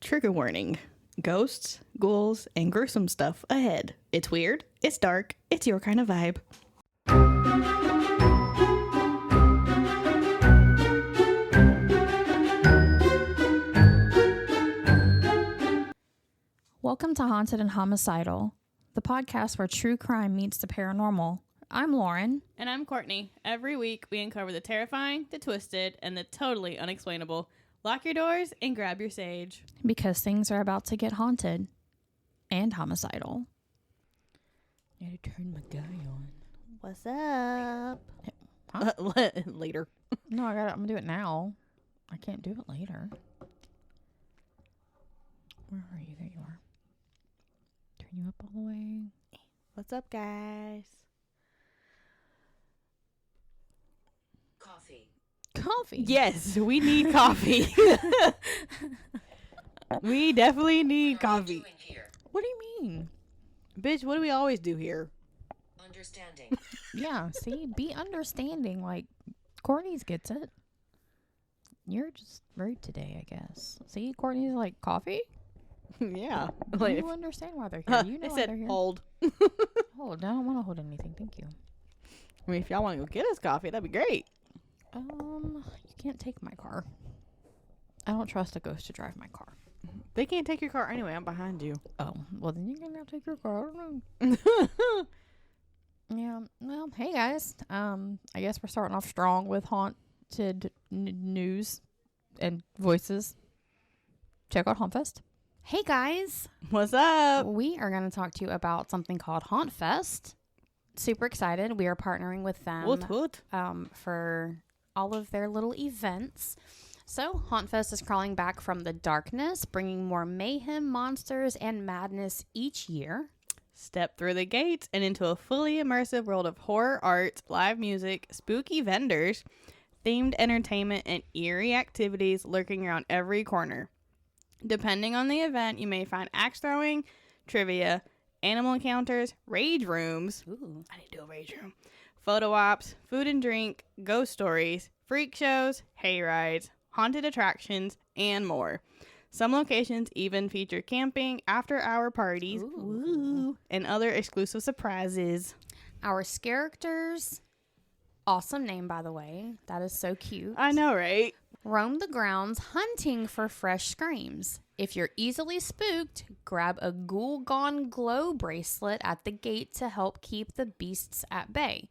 Trigger warning. Ghosts, ghouls, and gruesome stuff ahead. It's weird, it's dark, it's your kind of vibe. Welcome to Haunted and Homicidal, the podcast where true crime meets the paranormal. I'm Lauren. And I'm Courtney. Every week we uncover the terrifying, the twisted, and the totally unexplainable. Lock your doors and grab your sage. Because things are about to get haunted and homicidal. I gotta turn my guy on. What's up? Huh? Later. No, I'm gonna do it now. I can't do it later. Where are you? There you are. Turn you up all the way. What's up, guys? Coffee. Yes, we need coffee. We definitely need coffee. What do you mean? Bitch, what do we always do here? Understanding. Yeah, see? Be understanding. Like, Courtney's gets it. You're just rude today, I guess. See, Courtney's like, coffee? Yeah. You understand why they're here. You know why they're here. Hold. Hold. I don't want to hold anything. Thank you. I mean, if y'all want to go get us coffee, that'd be great. You can't take my car. I don't trust a ghost to drive my car. They can't take your car anyway. I'm behind you. Oh, well, then you're gonna have to take your car. I don't know. Yeah. Well, hey guys. I guess we're starting off strong with haunted news and voices. Check out HauntFest. Hey guys. What's up? We are going to talk to you about something called HauntFest. Super excited. We are partnering with them What? for all of their little events. So, HauntFest is crawling back from the darkness, bringing more mayhem, monsters, and madness each year. Step through the gates and into a fully immersive world of horror art, live music, spooky vendors, themed entertainment, and eerie activities lurking around every corner. Depending on the event, you may find axe throwing, trivia, animal encounters, rage rooms. Ooh. I need to do a rage room. Photo ops, food and drink, ghost stories, freak shows, hay rides, haunted attractions, and more. Some locations even feature camping, after-hour parties, woo, and other exclusive surprises. Our characters, awesome name, by the way. That is so cute. I know, right? Roam the grounds hunting for fresh screams. If you're easily spooked, grab a Ghoul Gone Glow bracelet at the gate to help keep the beasts at bay.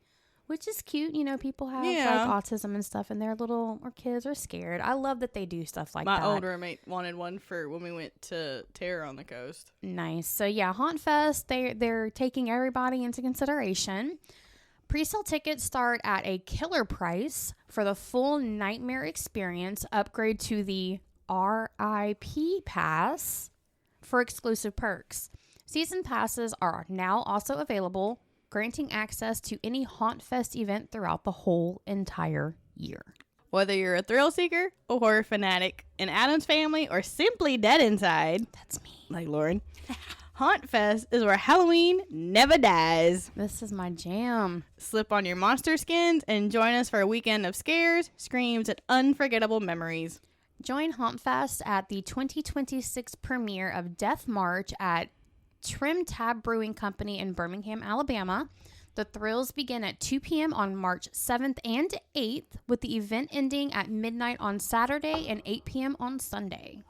Which is cute. You know, people have like autism and stuff, and their little or kids are scared. I love that they do stuff like that. My old roommate wanted one for when we went to Terror on the Coast. Nice. So yeah, HauntFest, they're taking everybody into consideration. Pre-sale tickets start at a killer price. For the full nightmare experience, upgrade to the RIP Pass for exclusive perks. Season passes are now also available, granting access to any HauntFest event throughout the whole entire year. Whether you're a thrill seeker, a horror fanatic, an Addams family, or simply dead inside, That's me. like Lauren, HauntFest is where Halloween never dies. This is my jam. Slip on your monster skins and join us for a weekend of scares, screams, and unforgettable memories. Join HauntFest at the 2026 premiere of Death March at Trim Tab Brewing Company in Birmingham, Alabama. The thrills begin at 2 p.m. on March 7th and 8th, with the event ending at midnight on Saturday and 8 p.m. on Sunday.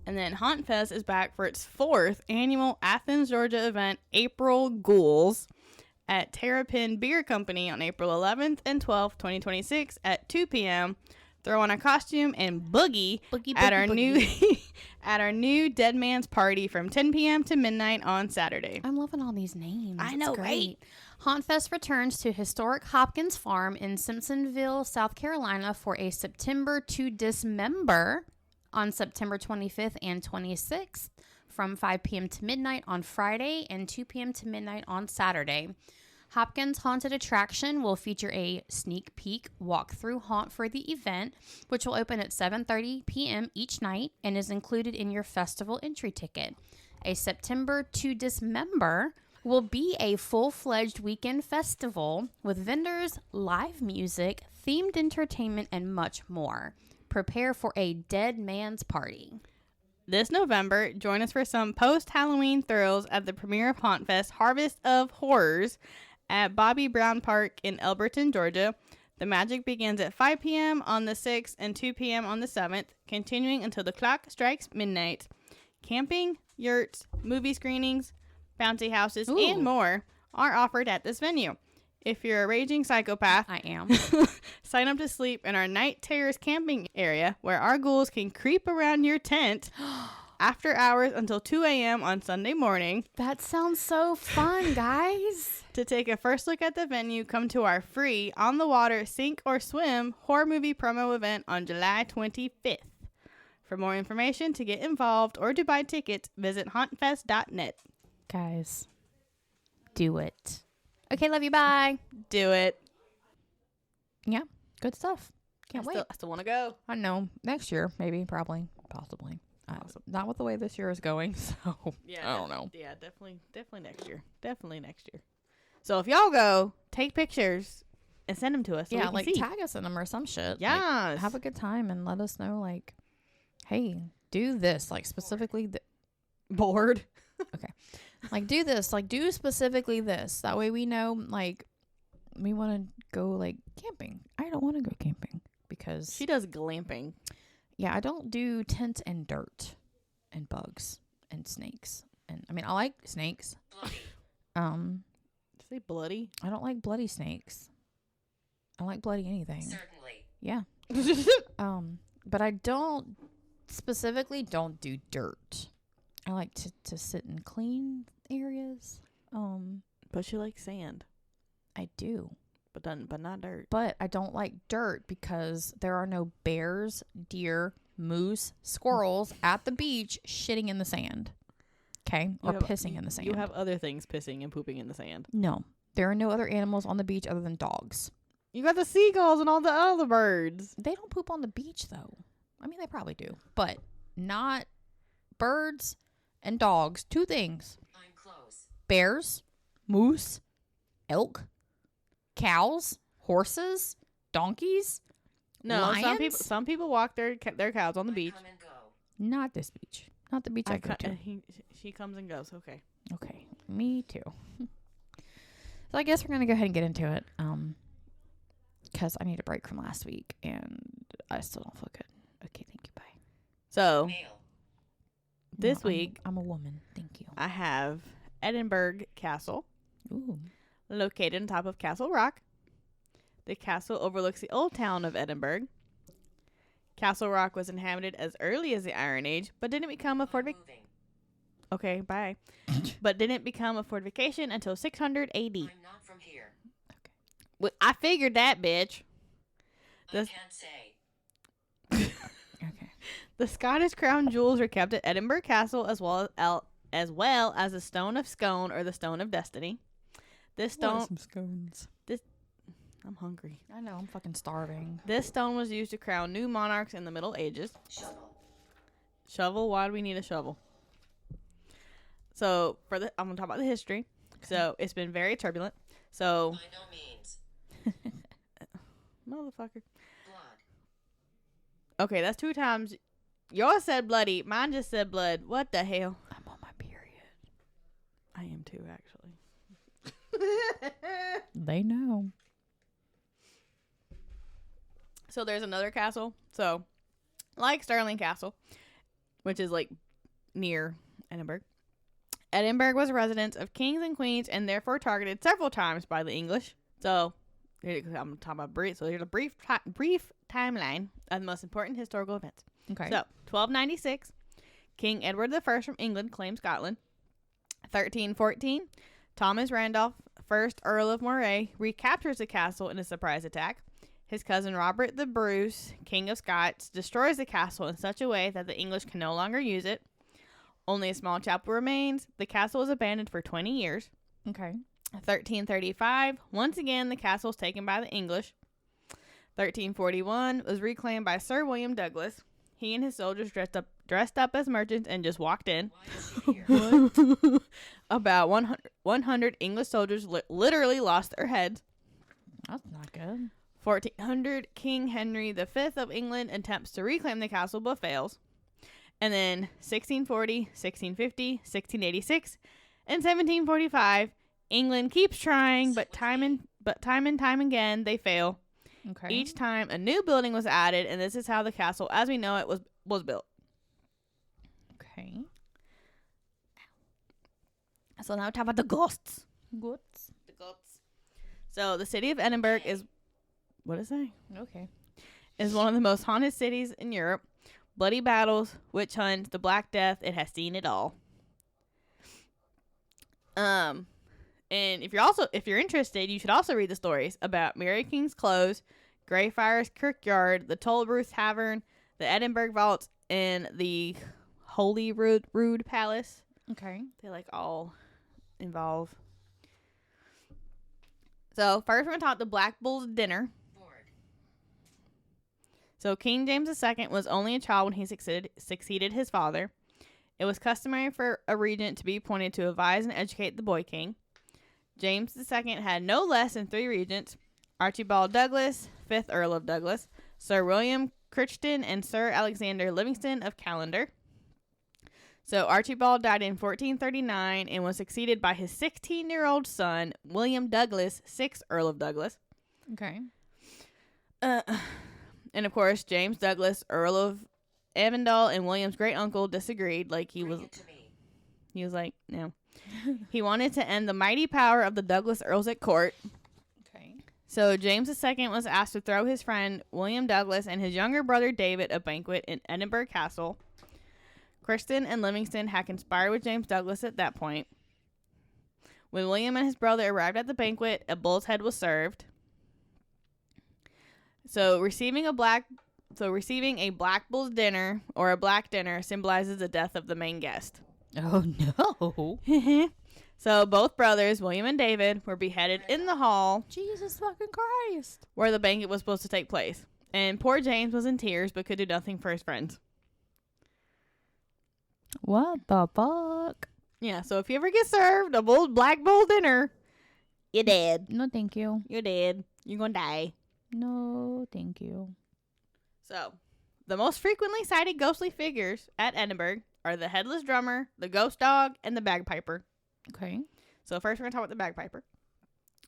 And then HauntFest is back for its 4th annual Athens, Georgia event, April Ghouls, at Terrapin Beer Company on April 11th and 12th, 2026 at 2 p.m. Throw on a costume and boogie at our new Dead Man's Party from 10 p.m. to midnight on Saturday. I'm loving all these names. I know, it's great. HauntFest returns to historic Hopkins Farm in Simpsonville, South Carolina for a September to Dismember on September 25th and 26th from 5 p.m. to midnight on Friday and 2 p.m. to midnight on Saturday. Hopkins Haunted Attraction will feature a sneak peek walkthrough haunt for the event, which will open at 7:30 p.m. each night and is included in your festival entry ticket. A September to Dismember will be a full-fledged weekend festival with vendors, live music, themed entertainment, and much more. Prepare for a dead man's party. This November, join us for some post-Halloween thrills at the premiere of HauntFest Harvest of Horrors at Bobby Brown Park in Elberton, Georgia. The magic begins at 5 p.m. on the 6th and 2 p.m. on the 7th, continuing until the clock strikes midnight. Camping, yurts, movie screenings, bouncy houses, Ooh. and more are offered at this venue. If you're a raging psychopath, I am. sign up to sleep in our night terrace camping area where our ghouls can creep around your tent after hours until 2 a.m. on Sunday morning. That sounds so fun, guys. To take a first look at the venue, come to our free on the water sink or swim horror movie promo event on July 25th. For more information, to get involved, or to buy tickets, visit hauntfest.net. Guys, do it. Okay, love you. Bye. Do it. Yeah, good stuff. Can't wait. I still want to go. I know. Next year, maybe, probably, possibly. Awesome. Not with the way this year is going, so Yeah, I don't know. Yeah, definitely next year. Definitely next year. So if y'all go, take pictures and send them to us. So we Yeah, can like see. tag us in them or some shit. Yes. Like, have a good time and let us know, like, hey, do this, like, specifically. Bored. Like, do this, like, do specifically this. That way we know, like, we want to go, like, camping. I don't want to go camping because, She does glamping. yeah, I don't do tent and dirt and bugs and snakes. And, I mean, I like snakes. Bloody. Say bloody. I don't like bloody snakes. I don't like bloody anything. Certainly. Yeah. But I don't do dirt. I like to sit in clean areas. But she likes sand. I do. But not dirt. But I don't like dirt because there are no bears, deer, moose, squirrels at the beach shitting in the sand. Okay? Or pissing in the sand. You have other things pissing and pooping in the sand. No. There are no other animals on the beach other than dogs. You got the seagulls and all the other birds. They don't poop on the beach, though. I mean, they probably do. But not birds and dogs. Two things. I'm close. Bears, moose, elk, cows, horses, donkeys. No, Lions? some people walk their cows on the beach. Come and go. Not this beach. Not the beach I go to. She comes and goes. Okay. Okay, me too. So I guess we're gonna go ahead and get into it. Because I need a break from last week and I still don't feel good. Okay, thank you. Bye. So Male. this No, week I'm a woman. Thank you. I have Edinburgh Castle, Ooh. located on top of Castle Rock. The castle overlooks the old town of Edinburgh. Castle Rock was inhabited as early as the Iron Age, but didn't become a fortification. Moving. Okay, bye. But didn't become a fortification until 600 AD. I'm not from here. Well, I figured that, bitch. I This- can't say. Okay. The Scottish crown jewels are kept at Edinburgh Castle as well as the Stone of Scone or the Stone of Destiny. This stone, some scones. I'm hungry. I know. I'm fucking starving. This stone was used to crown new monarchs in the Middle Ages. Shovel. Shovel? Why do we need a shovel? So I'm gonna talk about the history. So it's been very turbulent. So By no means. motherfucker. Blood. Okay, that's 2 times. Yours said bloody. Mine just said blood. What the hell? I'm on my period. I am too, actually. They know. So there's another castle. So, like Stirling Castle, which is like near Edinburgh. Edinburgh was a residence of kings and queens and therefore targeted several times by the English. So, I'm talking about brief. So here's a brief timeline of the most important historical events. Okay. So, 1296, King Edward I from England claimed Scotland. 1314, Thomas Randolph, 1st Earl of Moray, recaptures the castle in a surprise attack. His cousin Robert the Bruce, King of Scots, destroys the castle in such a way that the English can no longer use it. Only a small chapel remains. The castle was abandoned for 20 years. Okay. 1335, once again, the castle was taken by the English. 1341 was reclaimed by Sir William Douglas. He and his soldiers dressed up as merchants and just walked in. Why is she here? About 100 English soldiers literally lost their heads. That's not good. 1400, King Henry V of England attempts to reclaim the castle but fails. And then 1640, 1650, 1686, and 1745, England keeps trying, but time and time again they fail. Okay. Each time a new building was added, and this is how the castle as we know it was built. Okay. So now we talk about the ghosts. Good. The ghosts. So the city of Edinburgh is, what is that? Okay. Is one of the most haunted cities in Europe. Bloody battles, witch hunts, the Black Death, it has seen it all. And if you're interested, you should also read the stories about Mary King's Close, Greyfriars Kirkyard, the Tolbooth Tavern, the Edinburgh Vaults, and the Holyrood Palace. Okay. They like all involve. So first we're gonna talk the Black Bull's dinner. Board. So King James II was only a child when he succeeded his father. It was customary for a regent to be appointed to advise and educate the boy king. James II had no less than 3 regents: Archibald Douglas, 5th Earl of Douglas, Sir William Crichton, and Sir Alexander Livingston of Callendar. So Archibald died in 1439 and was succeeded by his 16-year-old son, William Douglas, 6th Earl of Douglas. Okay. And of course, James Douglas, Earl of Avondale, and William's great uncle disagreed. Like he was like, no. He wanted to end the mighty power of the Douglas Earls at court. Okay. So James II was asked to throw his friend William Douglas and his younger brother David a banquet in Edinburgh Castle. Crichton and Livingston had conspired with James Douglas at that point. When William and his brother arrived at the banquet, a bull's head was served. So receiving a black bull's dinner or a black dinner symbolizes the death of the main guest. Oh no. So both brothers, William and David, were beheaded in the hall Jesus fucking Christ. where the banquet was supposed to take place. And poor James was in tears but could do nothing for his friends. What the fuck? Yeah, so if you ever get served a black bull dinner, you're dead. No, thank you. You're dead. You're gonna die. No, thank you. So, the most frequently cited ghostly figures at Edinburgh are the headless drummer, the ghost dog, and the bagpiper. Okay. So first we're going to talk about the bagpiper.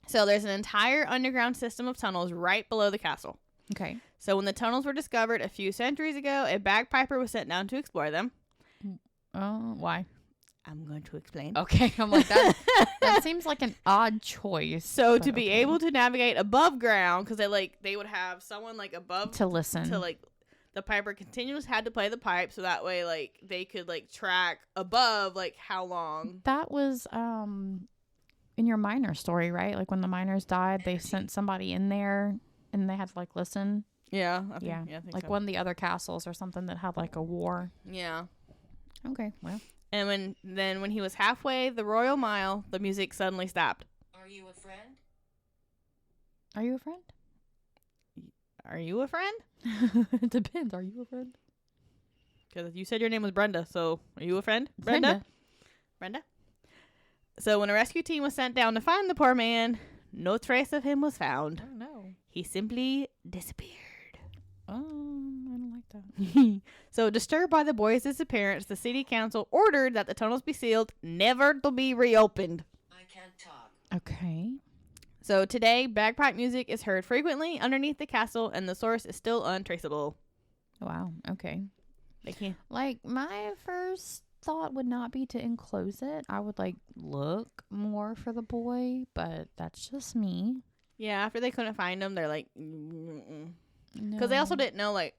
So there's an entire underground system of tunnels right below the castle. Okay. So when the tunnels were discovered a few centuries ago, a bagpiper was sent down to explore them. Why? I'm going to explain. Okay. I'm like, that seems like an odd choice. So but to be okay. able to navigate above ground, because they would have someone like above to listen. to like the piper continuously had to play the pipe, so that way like they could like track above like how long. That was in your miner story, right? Like when the miners died, they sent somebody in there and they had to like listen. Yeah. I Yeah. think Like so. one of the other castles or something that had like a war. Yeah. Okay. Well. And when he was halfway the royal mile, the music suddenly stopped. Are you a friend? Are you a friend? Are you a friend? It depends. Are you a friend? Because you said your name was Brenda, so are you a friend? Brenda? So when a rescue team was sent down to find the poor man, no trace of him was found. Oh no. He simply disappeared. I don't like that. So disturbed by the boy's disappearance, the city council ordered that the tunnels be sealed, never to be reopened. I can't talk. Okay. So today, bagpipe music is heard frequently underneath the castle, and the source is still untraceable. Wow. Okay. They can't. Like my first thought would not be to enclose it. I would like look more for the boy, but that's just me. Yeah, after they couldn't find him, they're like, because No. they also didn't know like,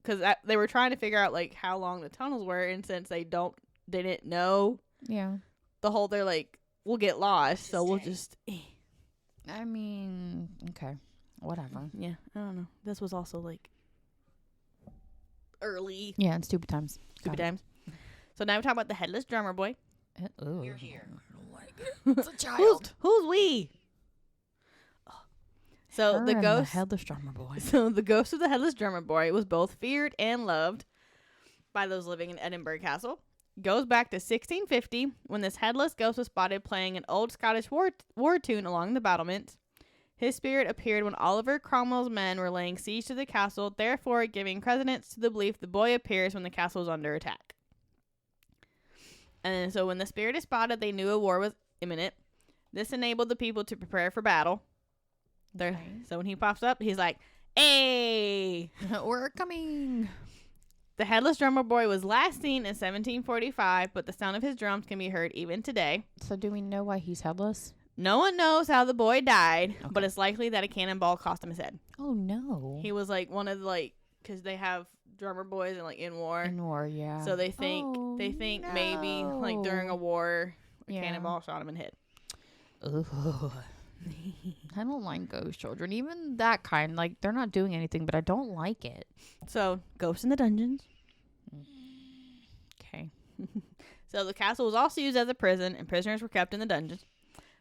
because they were trying to figure out like how long the tunnels were, and since they didn't know Yeah. the whole, they're like, we'll get lost, so we'll just. I mean, okay, whatever. Yeah, I don't know. This was also like early Yeah, and stupid times. stupid Got it. times. So now we talk about the headless drummer boy. Ooh. You're here. It's a child. Who's we? So Her the and ghost. headless drummer boy. So the ghost of the headless drummer boy was both feared and loved by those living in Edinburgh Castle. Goes back to 1650 when this headless ghost was spotted playing an old Scottish war tune along the battlements. His spirit appeared when Oliver Cromwell's men were laying siege to the castle, therefore giving credence to the belief the boy appears when the castle is under attack. And so when the spirit is spotted, they knew a war was imminent. This enabled the people to prepare for battle. Okay. So when he pops up, he's like, "Hey, We're coming." The headless drummer boy was last seen in 1745, but the sound of his drums can be heard even today. So do we know why he's headless? No one knows how the boy died, Okay. but it's likely that a cannonball cost him his head. Oh no. He was like one of the, like, because they have drummer boys in war. In war, yeah. So they think maybe like during a war, a cannonball shot him in the head. Ugh. I don't like ghost children. Even that kind, like, they're not doing anything, but I don't like it. So ghosts in the dungeons. Okay. So the castle was also used as a prison, and prisoners were kept in the dungeons.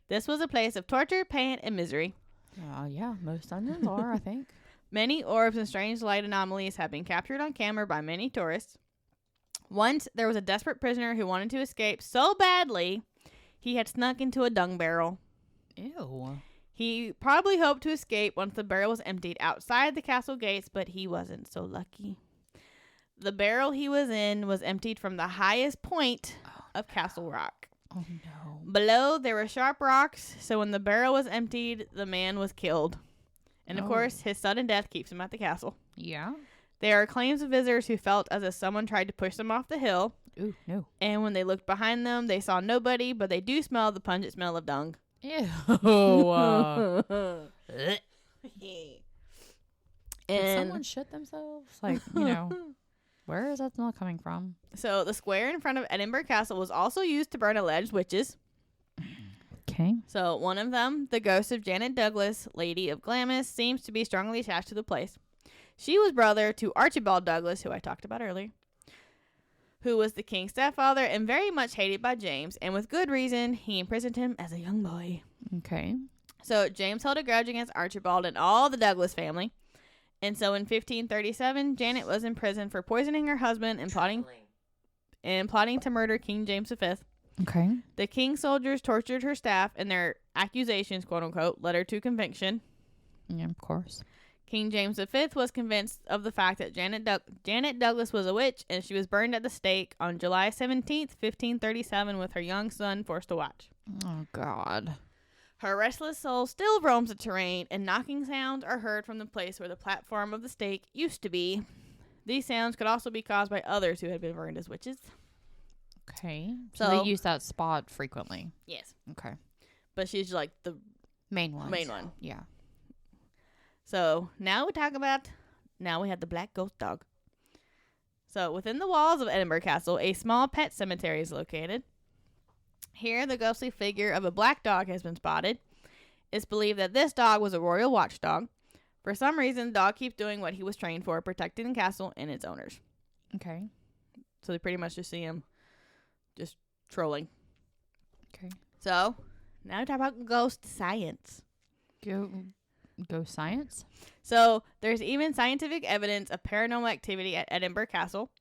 This was a place of torture, pain, and misery. Yeah, most dungeons are, I think. Many orbs and strange light anomalies have been captured on camera by many tourists. Once, there was a desperate prisoner who wanted to escape so badly, he had snuck into a dung barrel. Ew. He probably hoped to escape once the barrel was emptied outside the castle gates, but he wasn't so lucky. The barrel he was in was emptied from the highest point of Castle Rock. Oh, no. Below, there were sharp rocks, so when the barrel was emptied, the man was killed. And of Oh. course, his sudden death keeps him at the castle. Yeah? There are claims of visitors who felt as if someone tried to push them off the hill, Ooh, no. and when they looked behind them, they saw nobody, but they do smell the pungent smell of dung. Ew. Did And someone shit themselves? Like, where is that smell coming from? so the square in front of Edinburgh Castle was also used to burn alleged witches. Okay. So one of them, the ghost of Janet Douglas, Lady of Glamis, seems to be strongly attached to the place. She was brother to Archibald Douglas, who I talked about earlier, who was the king's stepfather and very much hated by James, and with good reason, he imprisoned him as a young boy. Okay. So James held a grudge against Archibald and all the Douglas family. And so in 1537, Janet was in prison for poisoning her husband and plotting to murder King James V. Okay. The king's soldiers tortured her staff, and their accusations, quote unquote, led her to conviction. Yeah, of course. King James V was convinced of the fact that Janet Douglas was a witch, and she was burned at the stake on July 17th, 1537, with her young son forced to watch. Oh, God. Her restless soul still roams the terrain, and knocking sounds are heard from the place where the platform of the stake used to be. These sounds could also be caused by others who had been burned as witches. Okay. So So- they use that spot frequently. Yes. Okay. But she's like the Main one. main one. Yeah. So now we have the black ghost dog. So within the walls of Edinburgh Castle, a small pet cemetery is located. Here, the ghostly figure of a black dog has been spotted. It's believed that this dog was a royal watchdog. For some reason, the dog keeps doing what he was trained for, protecting the castle and its owners. Okay. So they pretty much just see him just trolling. Okay. So now we talk about ghost science. Go science? So there's even scientific evidence of paranormal activity at Edinburgh Castle.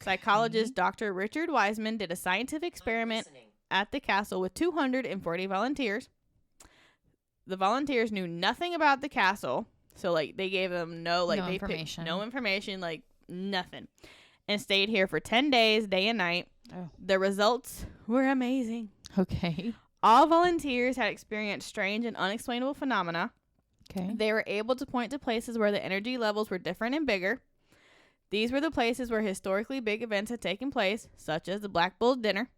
Psychologist Dr. Richard Wiseman did a scientific experiment at the castle with 240 volunteers. The volunteers knew nothing about the castle, so like they gave them no information, like nothing, and stayed here for 10 days, day and night. Oh. The results were amazing. Okay. All volunteers had experienced strange and unexplainable phenomena. Okay. They were able to point to places where the energy levels were different and bigger. These were the places where historically big events had taken place, such as the Black Bull dinner.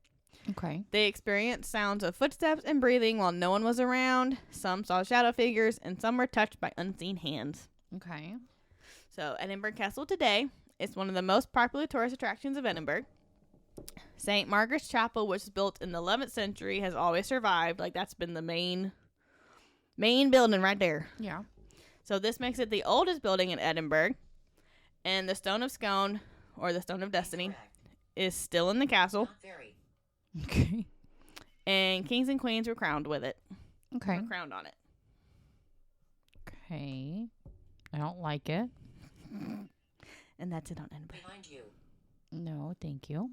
Okay. They experienced sounds of footsteps and breathing while no one was around. Some saw shadow figures, and some were touched by unseen hands. Okay. So, Edinburgh Castle today is one of the most popular tourist attractions of Edinburgh. St. Margaret's Chapel, which was built in the 11th century, has always survived. Like, that's been the main building right there. Yeah. So this makes it the oldest building in Edinburgh. And the Stone of Scone, or the Stone of Destiny, is still in the castle. Not very. Okay. And kings and queens were crowned with it. Okay. Were crowned on it. Okay. I don't like it. And that's it on Edinburgh. Behind you. No, thank you.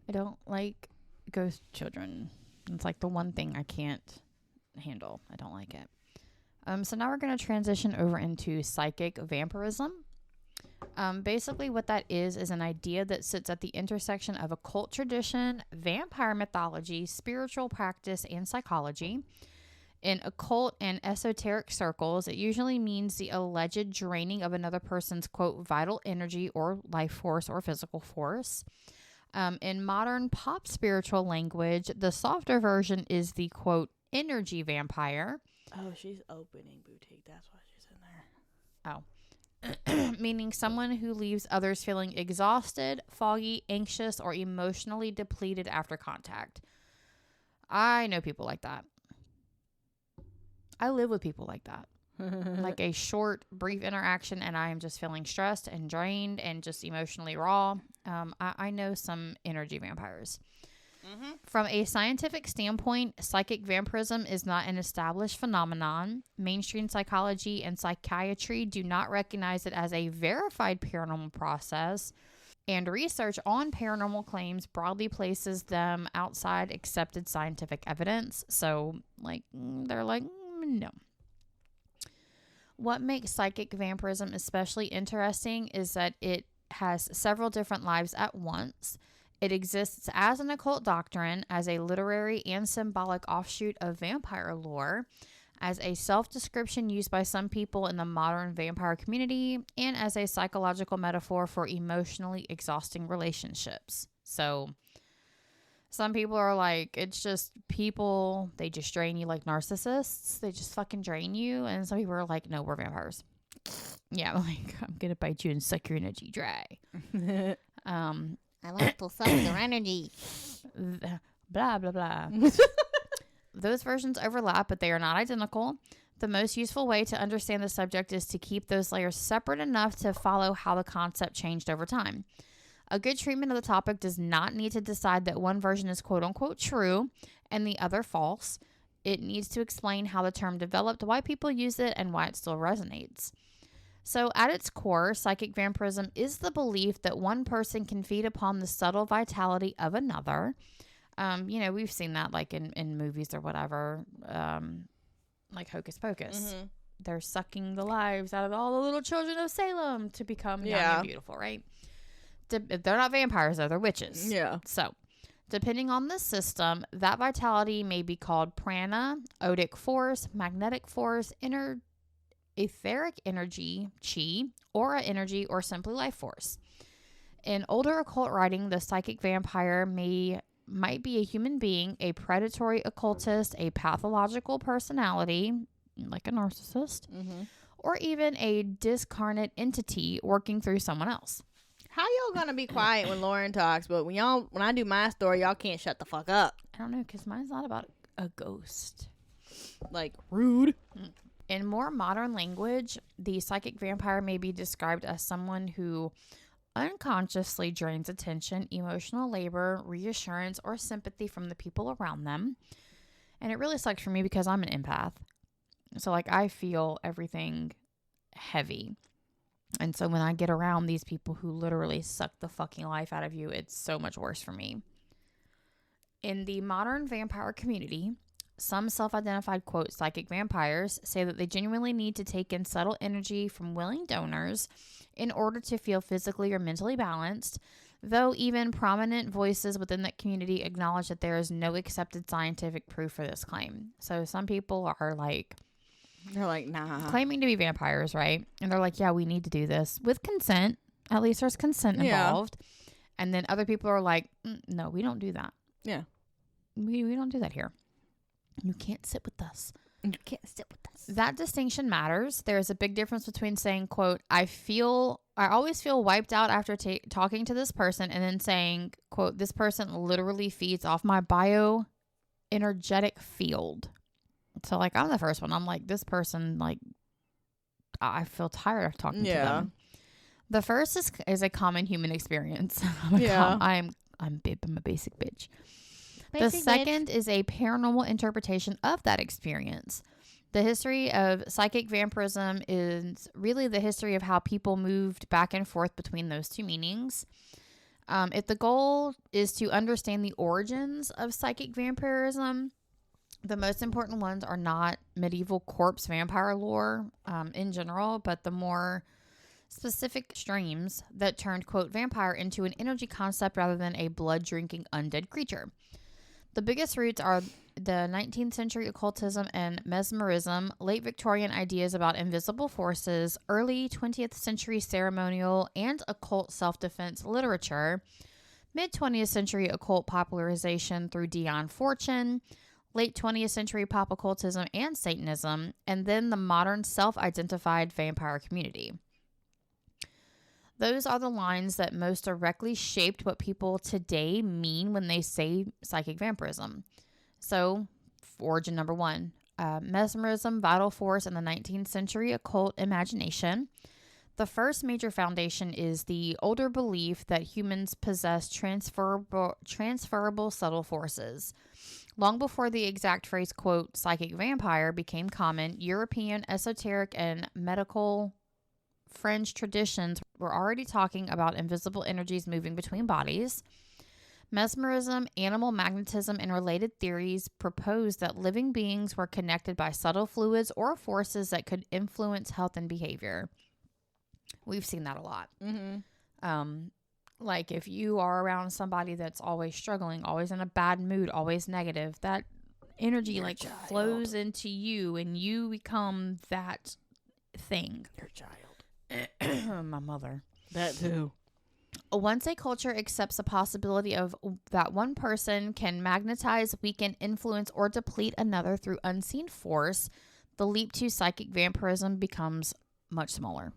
I don't like ghost children. It's like the one thing I can't handle. I don't like it. So now we're going to transition over into psychic vampirism. Basically what that is an idea that sits at the intersection of occult tradition, vampire mythology, spiritual practice, and psychology. In occult and esoteric circles, it usually means the alleged draining of another person's, quote, vital energy or life force or physical force. In modern pop spiritual language, the softer version is the, quote, energy vampire. Oh, she's opening boutique. That's why she's in there. Oh. Meaning someone who leaves others feeling exhausted, foggy, anxious, or emotionally depleted after contact. I know people like that. I live with people like that. Like a short, brief interaction, and I am just feeling stressed and drained and just emotionally raw. I know some energy vampires. Mm-hmm. From a scientific standpoint, psychic vampirism is not an established phenomenon. Mainstream psychology and psychiatry do not recognize it as a verified paranormal process, and research on paranormal claims broadly places them outside accepted scientific evidence. So, they're like, no. What makes psychic vampirism especially interesting is that it has several different lives at once. It exists as an occult doctrine, as a literary and symbolic offshoot of vampire lore, as a self-description used by some people in the modern vampire community, and as a psychological metaphor for emotionally exhausting relationships. So, some people are like, it's just people, they just drain you like narcissists. They just fucking drain you. And some people are like, no, we're vampires. Yeah, like, I'm going to bite you and suck your energy dry. I like to suck your energy. Blah, blah, blah. Those versions overlap, but they are not identical. The most useful way to understand the subject is to keep those layers separate enough to follow how the concept changed over time. A good treatment of the topic does not need to decide that one version is quote-unquote true and the other false. It needs to explain how the term developed, why people use it, and why it still resonates. So at its core, psychic vampirism is the belief that one person can feed upon the subtle vitality of another. We've seen that like in movies or whatever, like Hocus Pocus. Mm-hmm. They're sucking the lives out of all the little children of Salem to become young and beautiful, right? They're not vampires, though. They're witches. Yeah. So, depending on the system, that vitality may be called prana, odic force, magnetic force, etheric energy, chi, aura energy, or simply life force. In older occult writing, the psychic vampire might be a human being, a predatory occultist, a pathological personality, like a narcissist, or even a discarnate entity working through someone else. How y'all gonna be quiet when Lauren talks, but when I do my story, y'all can't shut the fuck up? I don't know, because mine's not about a ghost. Like, rude. In more modern language, the psychic vampire may be described as someone who unconsciously drains attention, emotional labor, reassurance, or sympathy from the people around them. And it really sucks for me because I'm an empath. So, I feel everything heavy. And so when I get around these people who literally suck the fucking life out of you, it's so much worse for me. In the modern vampire community, some self-identified, quote, psychic vampires say that they genuinely need to take in subtle energy from willing donors in order to feel physically or mentally balanced, though even prominent voices within that community acknowledge that there is no accepted scientific proof for this claim. So some people are like... They're like, nah. Claiming to be vampires, right? And they're like, yeah, we need to do this with consent. At least there's consent involved. And then other people are like, no, we don't do that. Yeah. We don't do that here. You can't sit with us. You can't sit with us. That distinction matters. There's a big difference between saying, quote, I always feel wiped out after talking to this person, and then saying, quote, this person literally feeds off my bioenergetic field. So, I'm the first one. I'm like, this person, I feel tired of talking to them. The first is a common human experience. I'm a basic bitch. The second is a paranormal interpretation of that experience. The history of psychic vampirism is really the history of how people moved back and forth between those two meanings. If the goal is to understand the origins of psychic vampirism, The most important ones are not medieval corpse vampire lore in general, but the more specific streams that turned, quote, vampire into an energy concept rather than a blood-drinking undead creature. The biggest roots are the 19th century occultism and mesmerism, late Victorian ideas about invisible forces, early 20th century ceremonial and occult self-defense literature, mid-20th century occult popularization through Dion Fortune, late 20th century pop occultism and Satanism, and then the modern self-identified vampire community. Those are the lines that most directly shaped what people today mean when they say psychic vampirism. So, origin number 1, mesmerism, vital force in the 19th century occult imagination. The first major foundation is the older belief that humans possess transferable subtle forces. Long before the exact phrase, quote, psychic vampire became common, European esoteric and medical fringe traditions were already talking about invisible energies moving between bodies. Mesmerism, animal magnetism, and related theories proposed that living beings were connected by subtle fluids or forces that could influence health and behavior. We've seen that a lot. Like if you are around somebody that's always struggling, always in a bad mood, always negative, that energy flows into you and you become that thing. Your child. My mother. That too. Once a culture accepts the possibility of that one person can magnetize, weaken, influence, or deplete another through unseen force, the leap to psychic vampirism becomes much smaller.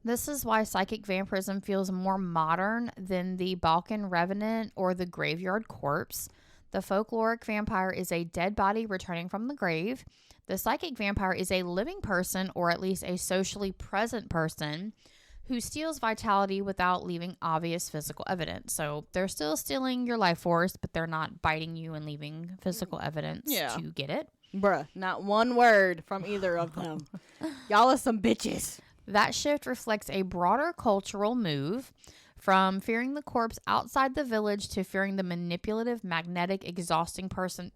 This is why psychic vampirism feels more modern than the Balkan Revenant or the graveyard corpse. The folkloric vampire is a dead body returning from the grave. The psychic vampire is a living person, or at least a socially present person, who steals vitality without leaving obvious physical evidence. So they're still stealing your life force, but they're not biting you and leaving physical evidence to get it. Bruh, not one word from either of them. Y'all are some bitches. That shift reflects a broader cultural move from fearing the corpse outside the village to fearing the manipulative, magnetic, exhausting person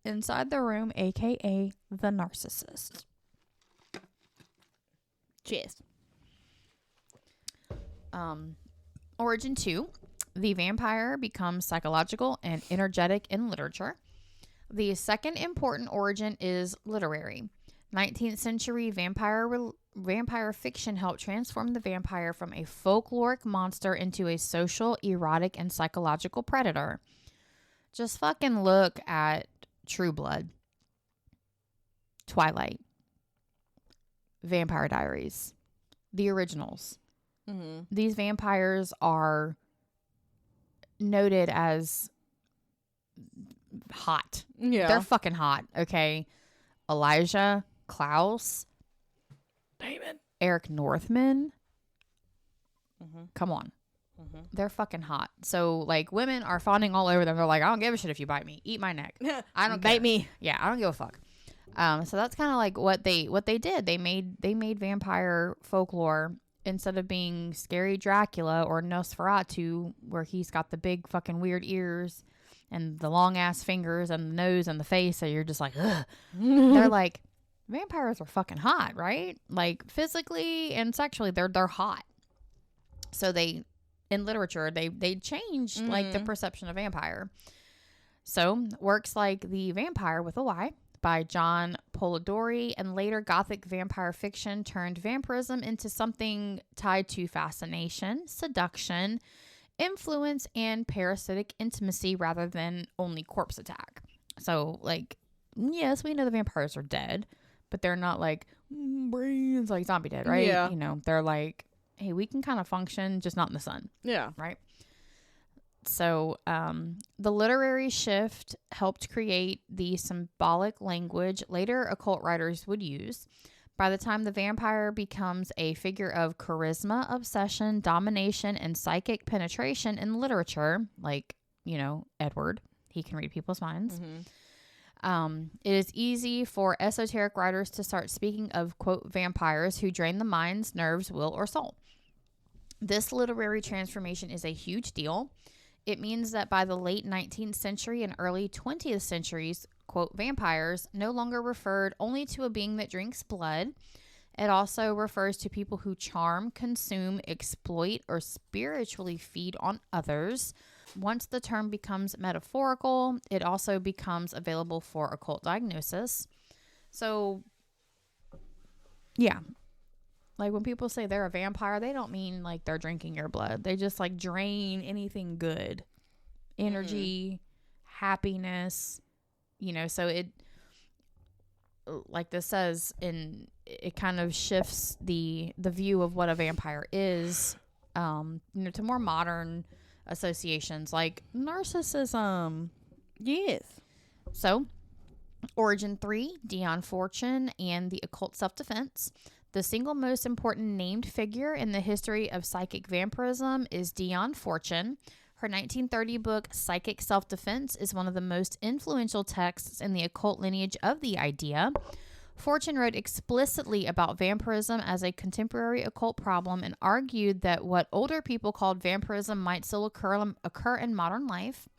inside the room, aka the narcissist. Cheers. Origin 2. The vampire becomes psychological and energetic in literature. The second important origin is literary. 19th century vampire fiction helped transform the vampire from a folkloric monster into a social, erotic, and psychological predator. Just fucking look at True Blood, Twilight, Vampire Diaries, the originals. Mm-hmm. These vampires are noted as hot. Yeah. They're fucking hot, okay? Elijah, Klaus, Damon, Eric Northman. Mm-hmm. Come on. Mm-hmm. They're fucking hot. So, like, women are fawning all over them. They're like, I don't give a shit if you bite me. Eat my neck. I don't bite care. me. Yeah, I don't give a fuck. So that's kind of like what they did. They made vampire folklore, instead of being scary Dracula or Nosferatu, where he's got the big fucking weird ears and the long ass fingers and the nose and the face, so you're just like, ugh. They're like, vampires are fucking hot, right? Like physically and sexually, they're hot. So in literature, they changed like the perception of vampire. So works like The Vampire with a Y by John Polidori and later Gothic vampire fiction turned vampirism into something tied to fascination, seduction, influence, and parasitic intimacy rather than only corpse attack. So, like, yes, we know the vampires are dead, but they're not like brains like zombie dead, right? Yeah. You know, they're like, hey, we can kind of function, just not in the sun. Yeah. Right? So the literary shift helped create the symbolic language later occult writers would use. By the time the vampire becomes a figure of charisma, obsession, domination, and psychic penetration in literature, like, you know, Edward, he can read people's minds. Mm-hmm. It is easy for esoteric writers to start speaking of, quote, vampires who drain the mind's nerves, will, or soul. This literary transformation is a huge deal. It means that by the late 19th century and early 20th centuries, quote, vampires no longer referred only to a being that drinks blood. It also refers to people who charm, consume, exploit, or spiritually feed on others. Once the term becomes metaphorical, it also becomes available for occult diagnosis. So, yeah. Like when people say they're a vampire, they don't mean like they're drinking your blood. They just like drain anything good. Energy, happiness, you know, so it, like this says, it kind of shifts the view of what a vampire is, you know, to more modern associations like narcissism. Yes. So, Origin 3, Dion Fortune, and the occult self-defense. The single most important named figure in the history of psychic vampirism is Dion Fortune. Her 1930 book, Psychic Self-Defense, is one of the most influential texts in the occult lineage of the idea. Fortune wrote explicitly about vampirism as a contemporary occult problem and argued that what older people called vampirism might still occur in modern life.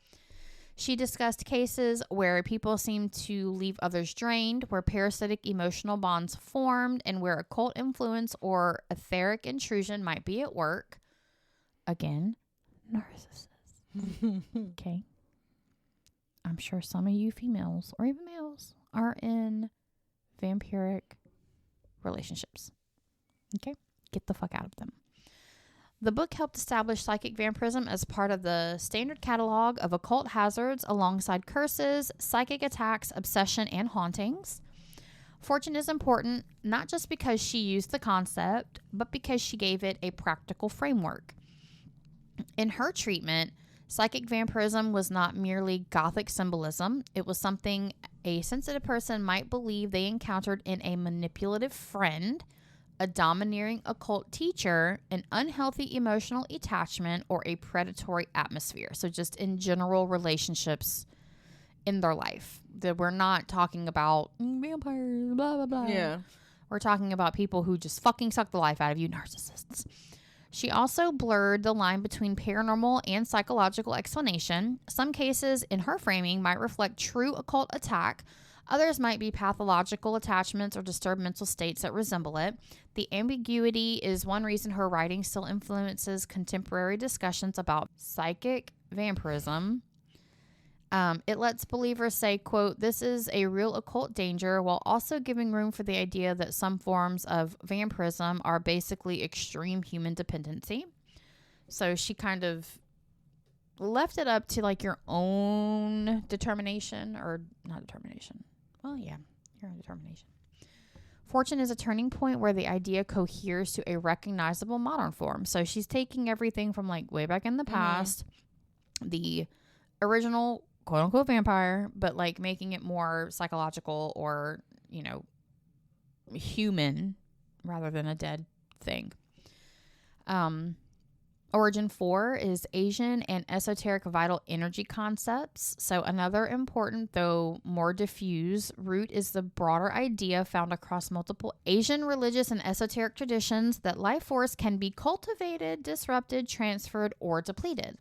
She discussed cases where people seemed to leave others drained, where parasitic emotional bonds formed, and where occult influence or etheric intrusion might be at work. Again, narcissists. Okay. I'm sure some of you females or even males are in vampiric relationships. Okay? Get the fuck out of them. The book helped establish psychic vampirism as part of the standard catalog of occult hazards alongside curses, psychic attacks, obsession, and hauntings. Fortune is important not just because she used the concept, but because she gave it a practical framework. In her treatment, psychic vampirism was not merely gothic symbolism. It was something a sensitive person might believe they encountered in a manipulative friend, a domineering occult teacher, an unhealthy emotional attachment, or a predatory atmosphere. So just in general relationships in their life. That we're not talking about vampires, blah, blah, blah. Yeah. We're talking about people who just fucking suck the life out of you, narcissists. She also blurred the line between paranormal and psychological explanation. Some cases in her framing might reflect true occult attack. Others might be pathological attachments or disturbed mental states that resemble it. The ambiguity is one reason her writing still influences contemporary discussions about psychic vampirism. It lets believers say, quote, this is a real occult danger, while also giving room for the idea that some forms of vampirism are basically extreme human dependency. So she kind of left it up to like your own determination, or not determination. Well, yeah, your own determination. Fortune is a turning point where the idea coheres to a recognizable modern form. So she's taking everything from like way back in the past, the original quote unquote vampire, but like making it more psychological or, you know, human rather than a dead thing. Origin 4 is Asian and esoteric vital energy concepts. So another important, though more diffuse, root is the broader idea found across multiple Asian religious and esoteric traditions that life force can be cultivated, disrupted, transferred, or depleted.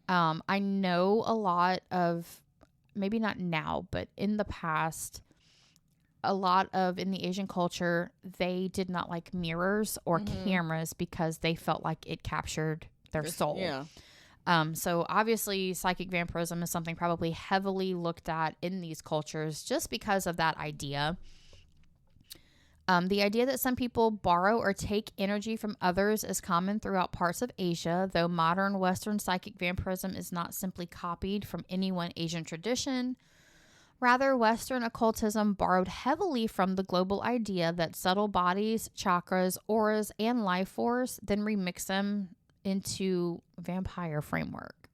I know a lot of, maybe not now, but in the past, a lot of in the Asian culture, they did not like mirrors or cameras because they felt like it captured their soul. Yeah. So obviously psychic vampirism is something probably heavily looked at in these cultures just because of that idea. The idea that some people borrow or take energy from others is common throughout parts of Asia, though modern Western psychic vampirism is not simply copied from any one Asian tradition. Rather, Western occultism borrowed heavily from the global idea that subtle bodies, chakras, auras, and life force, then remix them into vampire framework.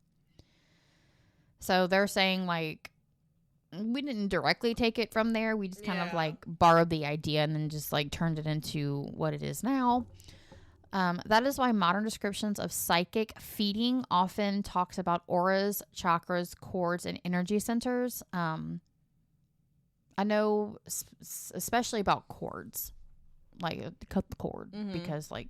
So they're saying like, we didn't directly take it from there. We just kind of like borrowed the idea and then just like turned it into what it is now. That is why modern descriptions of psychic feeding often talks about auras, chakras, cords, and energy centers. I know especially about cords, like cut the cord because like,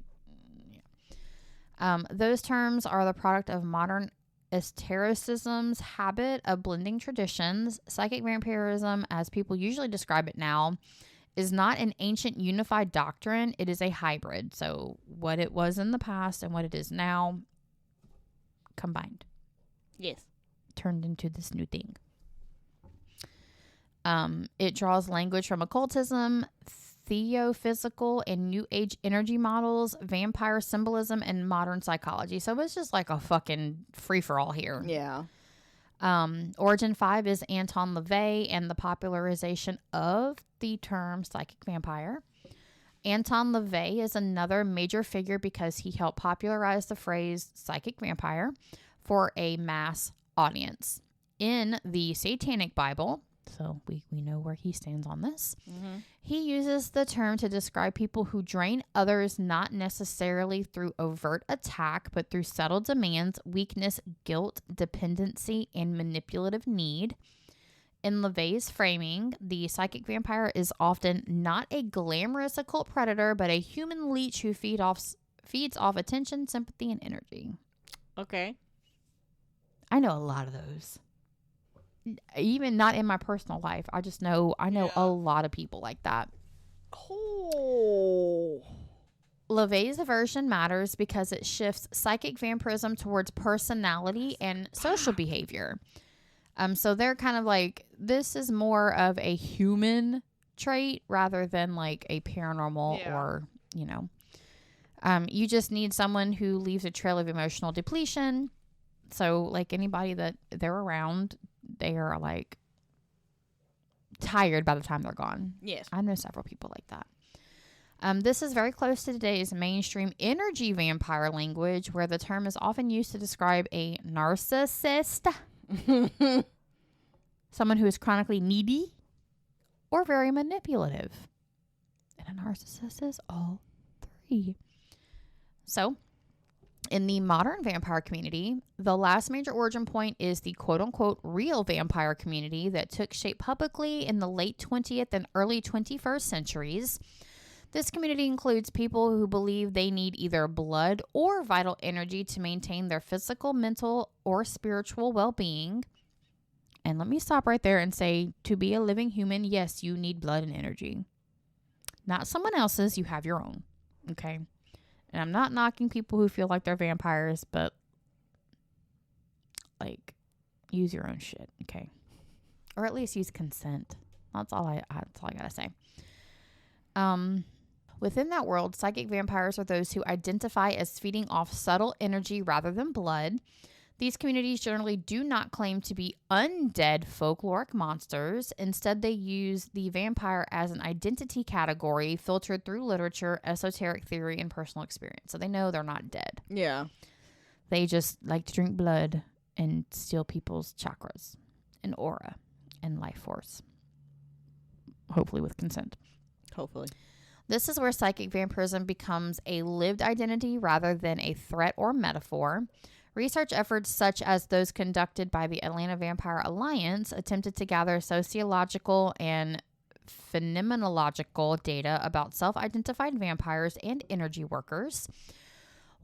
those terms are the product of modern esotericism's habit of blending traditions. Psychic vampirism, as people usually describe it now, is not an ancient unified doctrine. It is a hybrid. So what it was in the past and what it is now combined. Yes. Turned into this new thing. It draws language from occultism, theophysical and new age energy models, vampire symbolism, and modern psychology. So it's just like a fucking free-for-all here. Yeah. Origin 5 is Anton LaVey and the popularization of the term psychic vampire. Anton LaVey is another major figure because he helped popularize the phrase psychic vampire for a mass audience. In the Satanic Bible, so we know where he stands on this, he uses the term to describe people who drain others not necessarily through overt attack, but through subtle demands, weakness, guilt, dependency, and manipulative need. In LaVey's framing, the psychic vampire is often not a glamorous occult predator, but a human leech who feeds off attention, sympathy, and energy. Okay. I know a lot of those. Even not in my personal life. I know a lot of people like that. Oh. LaVey's version matters because it shifts psychic vampirism towards personality and social behavior. So they're kind of like, this is more of a human trait rather than like a paranormal or, you just need someone who leaves a trail of emotional depletion. So like anybody that they're around, they are like tired by the time they're gone. Yes. I know several people like that. This is very close to today's mainstream energy vampire language, where the term is often used to describe a narcissist, someone who is chronically needy or very manipulative. And a narcissist is all three. So, in the modern vampire community, the last major origin point is the quote-unquote real vampire community that took shape publicly in the late 20th and early 21st centuries. This community includes people who believe they need either blood or vital energy to maintain their physical, mental, or spiritual well-being. And let me stop right there and say, to be a living human, yes, you need blood and energy. Not someone else's, you have your own. Okay? And I'm not knocking people who feel like they're vampires, but like, use your own shit, okay? Or at least use consent. That's all I gotta say. Within that world, psychic vampires are those who identify as feeding off subtle energy rather than blood. These communities generally do not claim to be undead folkloric monsters. Instead, they use the vampire as an identity category filtered through literature, esoteric theory, and personal experience. So they know they're not dead. Yeah. They just like to drink blood and steal people's chakras and aura and life force. Hopefully with consent. Hopefully. This is where psychic vampirism becomes a lived identity rather than a threat or metaphor. Research efforts such as those conducted by the Atlanta Vampire Alliance attempted to gather sociological and phenomenological data about self-identified vampires and energy workers.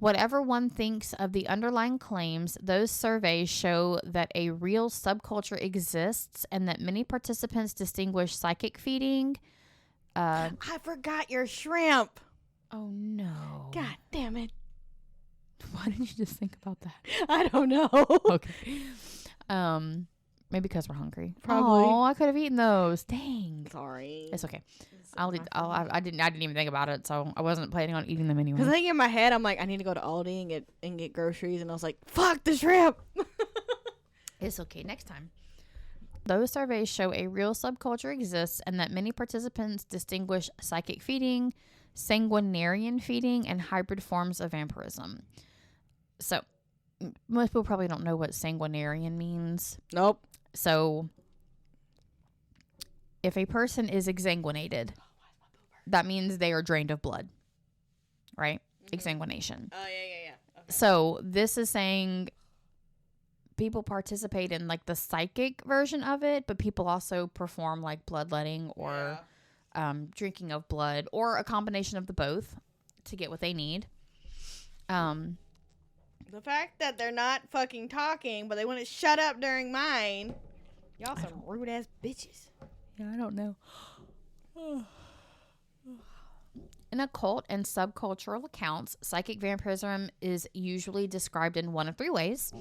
Whatever one thinks of the underlying claims, those surveys show that a real subculture exists and that many participants distinguish psychic feeding. I forgot your shrimp. Oh, no. God damn it. Why did you just think about that? I don't know. Okay. Maybe because we're hungry. Probably. Oh, I could have eaten those. Dang. Sorry. It's okay. I didn't even think about it, so I wasn't planning on eating them anyway. Because I think in my head, I'm like, I need to go to Aldi and get groceries. And I was like, fuck the shrimp. It's okay. Next time. Those surveys show a real subculture exists and that many participants distinguish psychic feeding, sanguinarian feeding, and hybrid forms of vampirism. So, most people probably don't know what sanguinarian means. Nope. So, if a person is exsanguinated, that means they are drained of blood, right? Mm-hmm. Exsanguination. Oh, yeah. Okay. So, this is saying people participate in like the psychic version of it, but people also perform like bloodletting or drinking of blood or a combination of the both to get what they need. The fact that they're not fucking talking, but they want to shut up during mine. Y'all some rude ass bitches. Yeah, I don't know. In occult and subcultural accounts, psychic vampirism is usually described in one of three ways.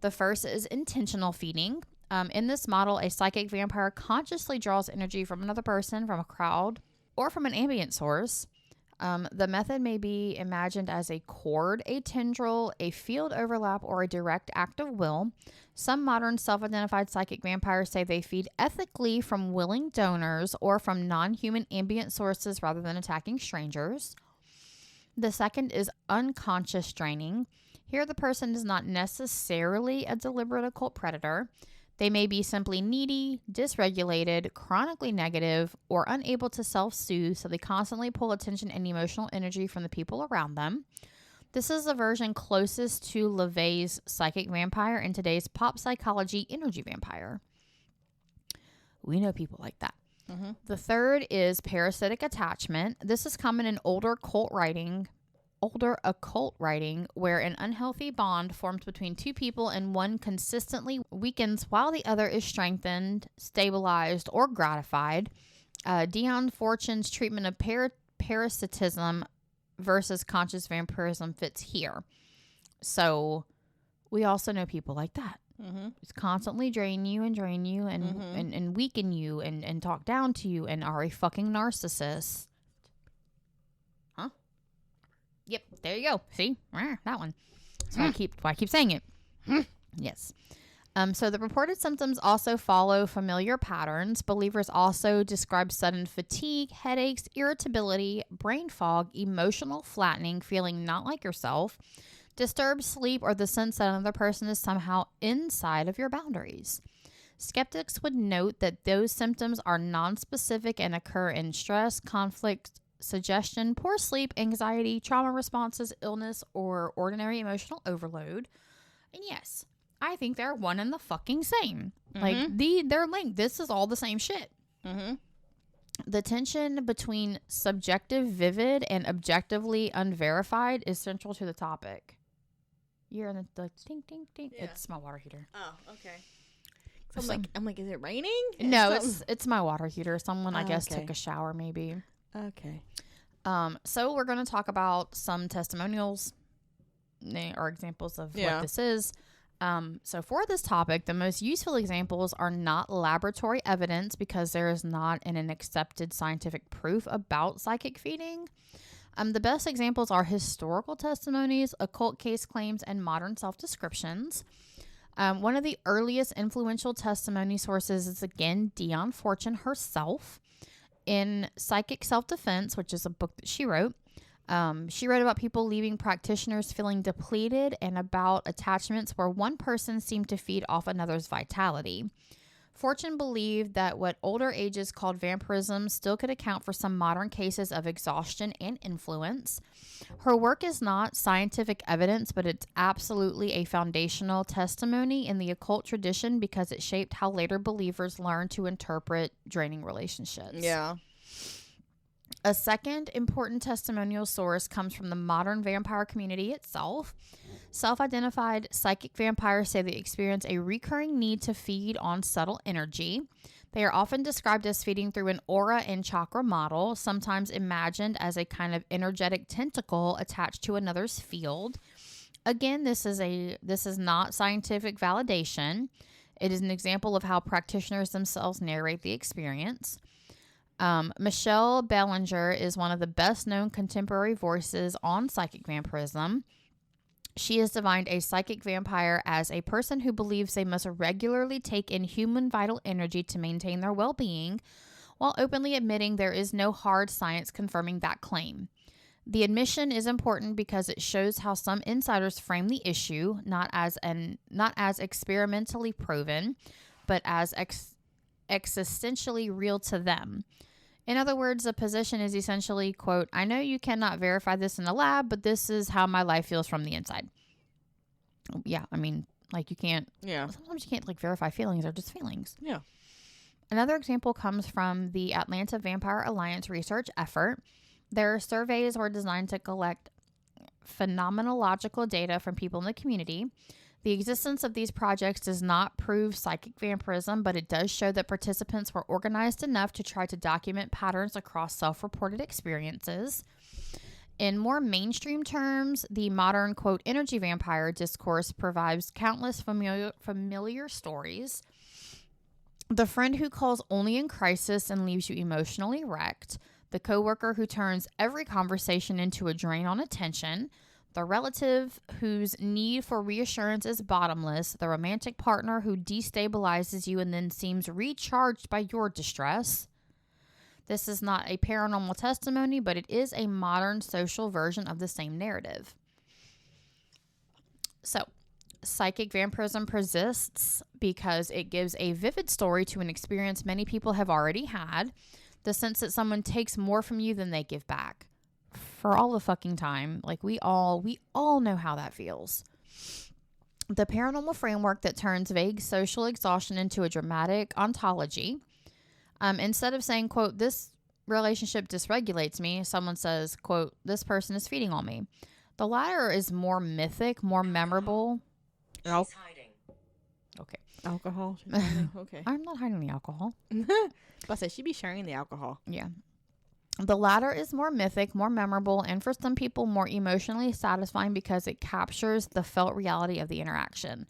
The first is intentional feeding. In this model, a psychic vampire consciously draws energy from another person, from a crowd, or from an ambient source. The method may be imagined as a cord, a tendril, a field overlap, or a direct act of will. Some modern self-identified psychic vampires say they feed ethically from willing donors or from non-human ambient sources rather than attacking strangers. The second is unconscious draining. Here, the person is not necessarily a deliberate occult predator. They may be simply needy, dysregulated, chronically negative, or unable to self-soothe, so they constantly pull attention and emotional energy from the people around them. This is the version closest to LaVey's psychic vampire and today's pop psychology energy vampire. We know people like that. Mm-hmm. The third is parasitic attachment. This is common in older occult writing where an unhealthy bond forms between two people and one consistently weakens while the other is strengthened, stabilized, or gratified. Dion Fortune's treatment of parasitism versus conscious vampirism fits here. So we also know people like that. Mm-hmm. It's constantly drain you and and weaken you and talk down to you and are a fucking narcissist. Huh? Yep, there you go. See? That one. So I keep saying it. Yes. So the reported symptoms also follow familiar patterns. Believers also describe sudden fatigue, headaches, irritability, brain fog, emotional flattening, feeling not like yourself, disturbed sleep, or the sense that another person is somehow inside of your boundaries. Skeptics would note that those symptoms are nonspecific and occur in stress, conflict, suggestion, poor sleep, anxiety, trauma responses, illness, or ordinary emotional overload. And yes, I think they're one and the fucking same. Mm-hmm. Like, they're linked. This is all the same shit. Mm-hmm. The tension between subjective vivid and objectively unverified is central to the topic. You're in the ding, ding, ding. Yeah. It's my water heater. Oh, okay. So I'm like, is it raining? No, it's my water heater. Someone, I guess, okay. took a shower, maybe. Okay. So we're going to talk about some testimonials or examples of what this is. So for this topic, the most useful examples are not laboratory evidence because there is not an accepted scientific proof about psychic feeding. The best examples are historical testimonies, occult case claims, and modern self-descriptions. One of the earliest influential testimony sources is, again, Dion Fortune herself. In Psychic Self-Defense, which is a book that she wrote about people leaving practitioners feeling depleted and about attachments where one person seemed to feed off another's vitality. Fortune believed that what older ages called vampirism still could account for some modern cases of exhaustion and influence. Her work is not scientific evidence, but it's absolutely a foundational testimony in the occult tradition because it shaped how later believers learned to interpret draining relationships. Yeah. A second important testimonial source comes from the modern vampire community itself. Self-identified psychic vampires say they experience a recurring need to feed on subtle energy. They are often described as feeding through an aura and chakra model, sometimes imagined as a kind of energetic tentacle attached to another's field. Again, this is not scientific validation. It is an example of how practitioners themselves narrate the experience. Michelle Bellinger is one of the best-known contemporary voices on psychic vampirism. She has defined a psychic vampire as a person who believes they must regularly take in human vital energy to maintain their well-being, while openly admitting there is no hard science confirming that claim. The admission is important because it shows how some insiders frame the issue, not as experimentally proven, but as existentially real to them. In other words, the position is essentially, quote, I know you cannot verify this in the lab, but this is how my life feels from the inside. Yeah, I mean, like you can't. Yeah. Sometimes you can't like verify feelings. They're just feelings. Yeah. Another example comes from the Atlanta Vampire Alliance research effort. Their surveys were designed to collect phenomenological data from people in the community. The existence of these projects does not prove psychic vampirism, but it does show that participants were organized enough to try to document patterns across self-reported experiences. In more mainstream terms, the modern, quote, energy vampire discourse provides countless familiar stories. The friend who calls only in crisis and leaves you emotionally wrecked. The coworker who turns every conversation into a drain on attention. The relative whose need for reassurance is bottomless. The romantic partner who destabilizes you and then seems recharged by your distress. This is not a paranormal testimony, but it is a modern social version of the same narrative. So, psychic vampirism persists because it gives a vivid story to an experience many people have already had. The sense that someone takes more from you than they give back. For all the fucking time. Like, we all know how that feels. The paranormal framework that turns vague social exhaustion into a dramatic ontology. Instead of saying, quote, this relationship dysregulates me, someone says, quote, this person is feeding on me. The latter is more mythic, more memorable. She's hiding. Okay. Alcohol. Okay. I'm not hiding the alcohol. But I said she'd be sharing the alcohol. Yeah. The latter is more mythic, more memorable, and for some people more emotionally satisfying because it captures the felt reality of the interaction.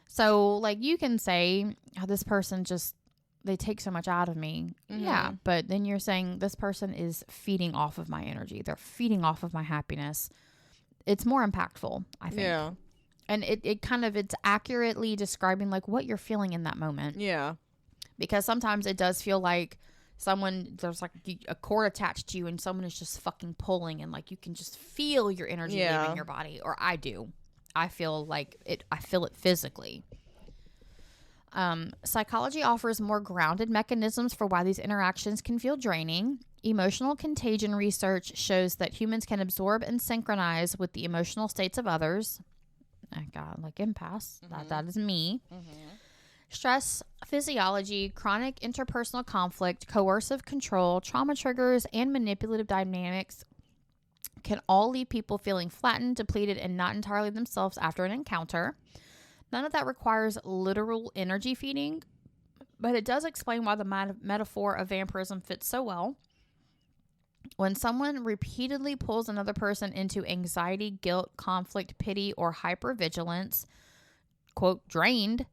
So, like, you can say, oh, this person just, they take so much out of me. Mm-hmm. Yeah, but then you're saying this person is feeding off of my energy. They're feeding off of my happiness. It's more impactful, I think. Yeah. And it's accurately describing, like, what you're feeling in that moment. Yeah. Because sometimes it does feel like there's like a cord attached to you and someone is just fucking pulling and like you can just feel your energy leaving your body. Or I do. I feel it physically. Psychology offers more grounded mechanisms for why these interactions can feel draining. Emotional contagion research shows that humans can absorb and synchronize with the emotional states of others. I got like empaths. Mm-hmm. That is me. Mm-hmm. Stress, physiology, chronic interpersonal conflict, coercive control, trauma triggers, and manipulative dynamics can all leave people feeling flattened, depleted, and not entirely themselves after an encounter. None of that requires literal energy feeding, but it does explain why the metaphor of vampirism fits so well. When someone repeatedly pulls another person into anxiety, guilt, conflict, pity, or hypervigilance, quote, drained,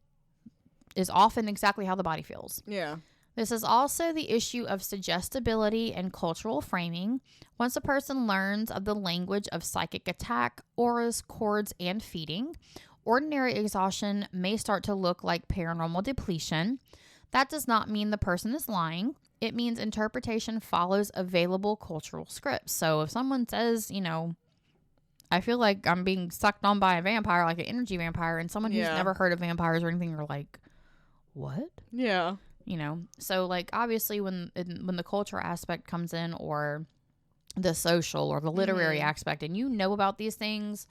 is often exactly how the body feels. Yeah. This is also the issue of suggestibility and cultural framing. Once a person learns of the language of psychic attack, auras, cords, and feeding, ordinary exhaustion may start to look like paranormal depletion. That does not mean the person is lying. It means interpretation follows available cultural scripts. So if someone says, I feel like I'm being sucked on by a vampire, like an energy vampire, and someone who's never heard of vampires or anything are like, what? Yeah. So like obviously when the culture aspect comes in or the social or the literary aspect and you know about these things,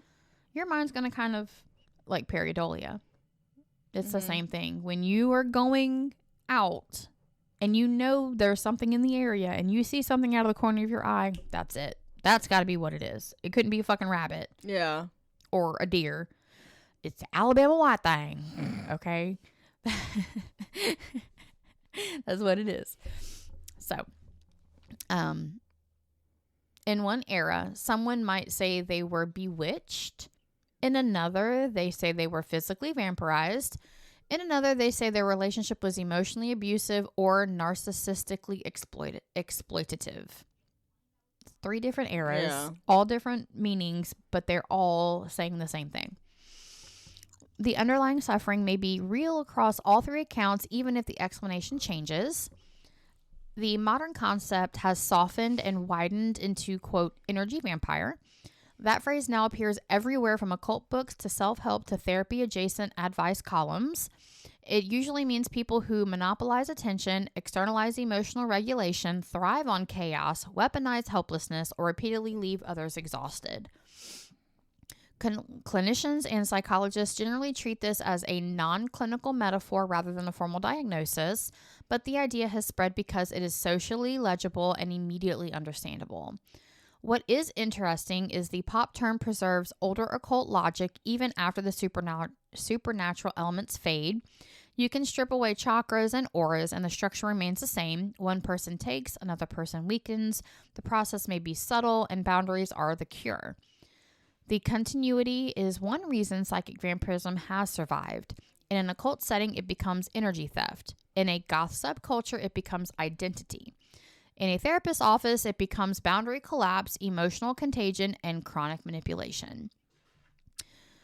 your mind's going to kind of like pareidolia. It's the same thing. When you are going out and you know there's something in the area and you see something out of the corner of your eye, that's it. That's got to be what it is. It couldn't be a fucking rabbit. Yeah. Or a deer. It's the Alabama white thing. Okay? That's what it is. So, in one era, someone might say they were bewitched. In another, they say they were physically vampirized. In another, they say their relationship was emotionally abusive or narcissistically exploitative. 3 different eras, all different meanings, but they're all saying the same thing. The underlying suffering may be real across all 3 accounts, even if the explanation changes. The modern concept has softened and widened into, quote, energy vampire. That phrase now appears everywhere from occult books to self-help to therapy-adjacent advice columns. It usually means people who monopolize attention, externalize emotional regulation, thrive on chaos, weaponize helplessness, or repeatedly leave others exhausted. Clinicians and psychologists generally treat this as a non-clinical metaphor rather than a formal diagnosis, but the idea has spread because it is socially legible and immediately understandable. What is interesting is the pop term preserves older occult logic even after the supernatural elements fade. You can strip away chakras and auras and the structure remains the same. One person takes, another person weakens. The process may be subtle and boundaries are the cure. The continuity is one reason psychic vampirism has survived. In an occult setting, it becomes energy theft. In a goth subculture, it becomes identity. In a therapist's office, it becomes boundary collapse, emotional contagion, and chronic manipulation.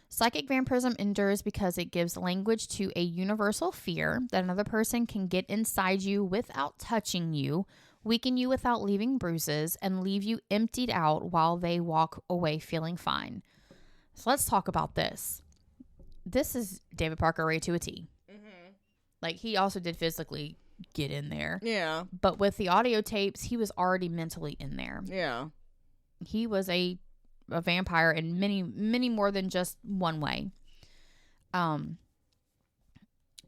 Psychic vampirism endures because it gives language to a universal fear that another person can get inside you without touching you, weaken you without leaving bruises, and leave you emptied out while they walk away feeling fine. So let's talk about this. This is David Parker Ray to a T. Mm-hmm. Like, he also did physically get in there. Yeah. But with the audio tapes, he was already mentally in there. Yeah. He was a vampire in many more than just one way. In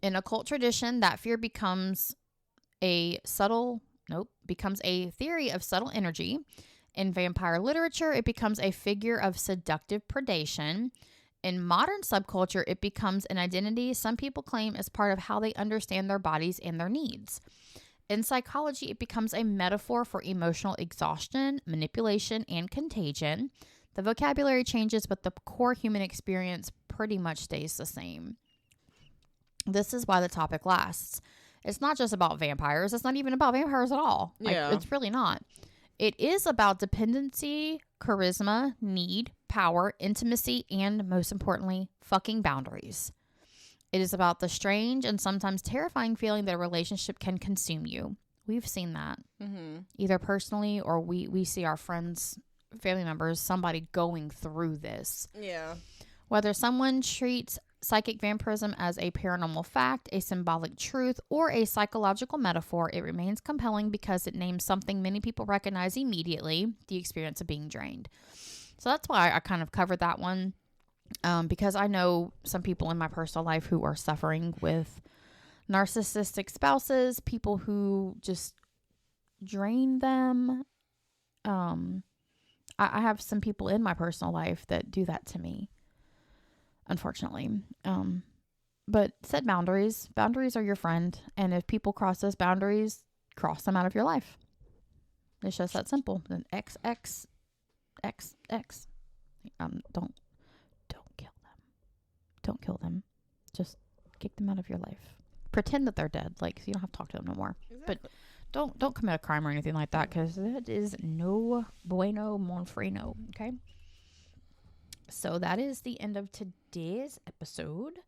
occult tradition, that fear becomes a theory of subtle energy. In vampire literature, it becomes a figure of seductive predation. In modern subculture, it becomes an identity some people claim as part of how they understand their bodies and their needs. In psychology, it becomes a metaphor for emotional exhaustion, manipulation, and contagion. The vocabulary changes, but the core human experience pretty much stays the same. This is why the topic lasts. It's not just about vampires. It's not even about vampires at all. It's really not. It is about dependency, charisma, need, power, intimacy, and most importantly, fucking boundaries. It is about the strange and sometimes terrifying feeling that a relationship can consume you. We've seen that either personally or we see our friends, family members, somebody going through this. Yeah. Whether someone treats psychic vampirism as a paranormal fact, a symbolic truth, or a psychological metaphor, it remains compelling because it names something many people recognize immediately, the experience of being drained. So that's why I kind of covered that one, because I know some people in my personal life who are suffering with narcissistic spouses, people who just drain them. I have some people in my personal life that do that to me, unfortunately. But set boundaries. Boundaries are your friend. And if people cross those boundaries, cross them out of your life. It's just that simple. Then X. Don't kill them. Don't kill them. Just kick them out of your life. Pretend that they're dead. Like, so you don't have to talk to them no more. Exactly. But don't commit a crime or anything like that, because that is no bueno monfreno. Okay. So that is the end of today's episode.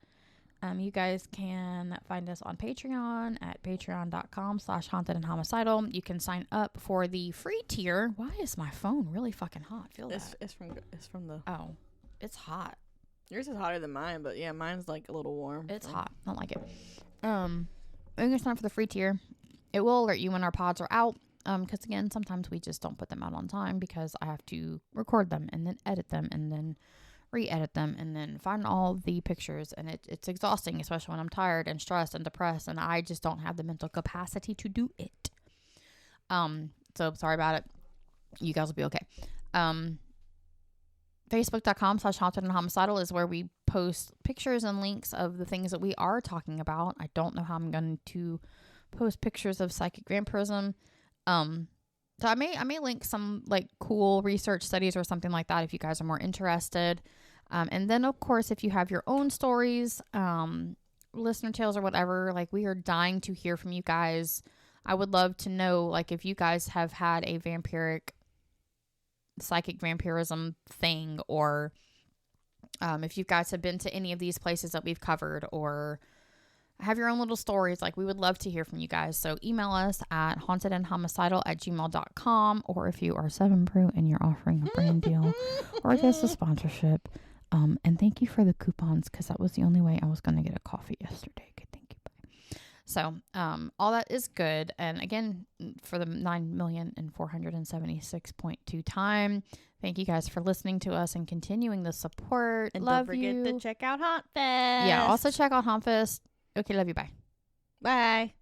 You guys can find us on Patreon at patreon.com/haunted and homicidal. You can sign up for the free tier. Why is my phone really fucking hot? Feel that? It's from the. Oh, it's hot. Yours is hotter than mine, but yeah, mine's like a little warm. It's hot. I don't like it. You can sign up for the free tier. It will alert you when our pods are out. Because again, sometimes we just don't put them out on time because I have to record them and then edit them and then re-edit them and then find all the pictures, and it's exhausting, especially when I'm tired and stressed and depressed and I just don't have the mental capacity to do it. So sorry about it. You guys will be okay. Facebook.com/haunted and homicidal is where we post pictures and links of the things that we are talking about. I don't know how I'm going to post pictures of psychic vampirism. So I may link some like cool research studies or something like that if you guys are more interested. And then of course, if you have your own stories, listener tales or whatever, like we are dying to hear from you guys. I would love to know, like, if you guys have had a psychic vampirism thing, or if you guys have been to any of these places that we've covered, or have your own little stories. Like, we would love to hear from you guys. So email us at hauntedandhomicidal@gmail.com, or if you are 7 Brew and you're offering a brand deal or just a sponsorship. And thank you for the coupons, because that was the only way I was going to get a coffee yesterday. Okay, thank you. Bye. So all that is good. And again, for the 9,476.2 time, thank you guys for listening to us and continuing the support. And love don't forget you. to check out HauntFest. Yeah, also check out HauntFest. Okay, love you. Bye. Bye.